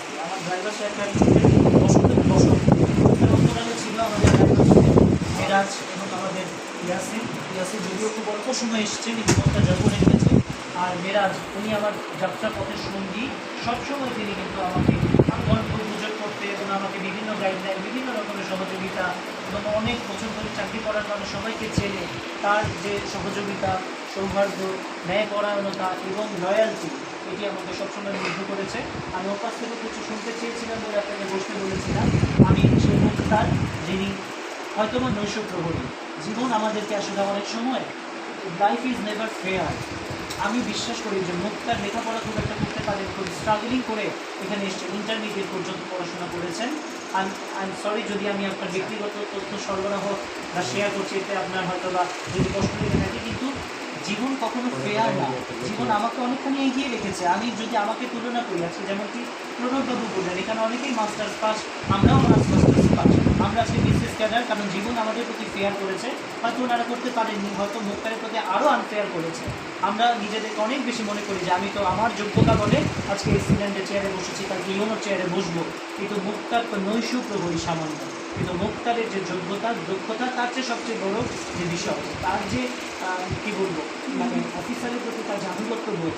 থাকি। আমার ড্রাইভার সাহেব বসতের বসত অন্তরালে ছিল আমাদের ড্রাইভার মেরাজ এবং আমাদের ইয়াসিন। ইয়াসিন যদিও খুব অল্প সময় এসেছেন, ইতিমধ্যে যখন এসেছে। আর মেরাজ উনি আমার যাত্রা পথের সঙ্গী, সবসময় তিনি কিন্তু আমাকে গল্প গুজব করতে এবং আমাকে বিভিন্ন গাইডলাইন, বিভিন্ন রকমের সহযোগিতা এবং অনেক বছর ধরে চাকরি করার কারণে সবাইকে চেনে। তার যে সহযোগিতা, সৌহার্দ্য, ন্যায়পরায়ণতা এবং লয়্যালটি, এটি আমাকে সবসময় মুগ্ধ করেছে। আমি ওর কাছ থেকে কিছু শুনতে চেয়েছিলাম বলে আপনাকে বসতে বলেছিলাম। আমি সেই মুক্তার, যিনি হয়তোবা নৈশ প্রহরী। জীবন আমাদেরকে আসলে অনেক সময়, লাইফ ইজ নেভার ফেয়ার। আমি বিশ্বাস করি যে মুক্তার লেখাপড়া খুব একটা করতে পারেন, খুব স্ট্রাগলিং করে এখানে এসেছেন, ইন্টারমিডিয়েট পর্যন্ত পড়াশোনা করেছেন। আই এম সরি যদি আমি আপনার ব্যক্তিগত তথ্য সরবরাহ বা শেয়ার করছি, এতে আপনার হয়তো বা যদি কষ্ট লেগে থাকে, কিন্তু জীবন কখনো ফেয়ার না। জীবন আমাকে অনেকখানি এগিয়ে রেখেছে। আমি যদি আমাকে তুলনা করি, আজকে যেমন কি প্রণববাবু বললেন, এখানে অনেকেই মাস্টার্স পাস, আমরাও অনার্স মাস্টার্স পাস, আমরা আজকে বিসিএস ক্যাডার, কারণ জীবন আমাদের প্রতি ফেয়ার করেছে। হয়তো ওনারা করতে পারেননি, হয়তো মুক্তারের প্রতি আরও আনফেয়ার করেছে। আমরা নিজেদেরকে অনেক বেশি মনে করি যে আমি তো আমার যোগ্যতা বলে আজকে এক্সিলেন্টের চেয়ারে বসেছি, কালকে ইউনোর চেয়ারে বসবো। কিন্তু মুক্তার তো নৈশ প্রহরী সামান্য, কিন্তু মুক্তারের যে যোগ্যতা, দক্ষতা, তার চেয়ে সবচেয়ে বড় যে বিষয়, তার যে কী বলবো, মানে অফিসারের প্রতি তার যে আনুগত্য বোধ,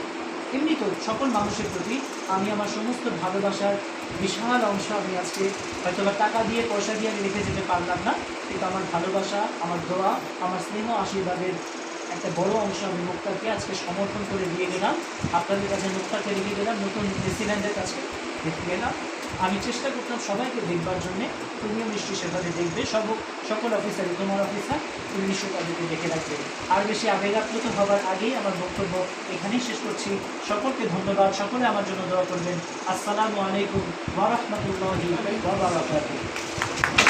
এমনি তো সকল মানুষের প্রতি আমি আমার সমস্ত ভালোবাসার বিশাল অংশ আমি আজকে হয়তো বা টাকা দিয়ে, পয়সা দিয়ে আমি রেখে যেতে পারলাম না, কিন্তু আমার ভালোবাসা, আমার দোয়া, আমার স্নেহ আশীর্বাদের একটা বড় অংশ আমি মুক্তারকে আজকে সমর্থন করে দিয়ে গেলাম। আপনাদের কাছে মুক্তারকে রেখে গেলাম, নতুন প্রেসিডেন্টের কাছে রেখে গেলাম। আমি চেষ্টা করতাম সবাইকে দেখবার জন্যে, তুমিও নিশ্চয়ই সেভাবে দেখবে। সকল অফিসারই, তোমার অফিসার তুমি নিশ্চয়ই তাদেরকে দেখে রাখবে। আর বেশি আবেগাপ্লুত হবার আগেই আমার বক্তব্য এখানেই শেষ করছি। সকলকে ধন্যবাদ, সকলে আমার জন্য দোয়া করবেন। আসসালামু আলাইকুম ওয়া রাহমাতুল্লাহি ওয়া বারাকাতুহু।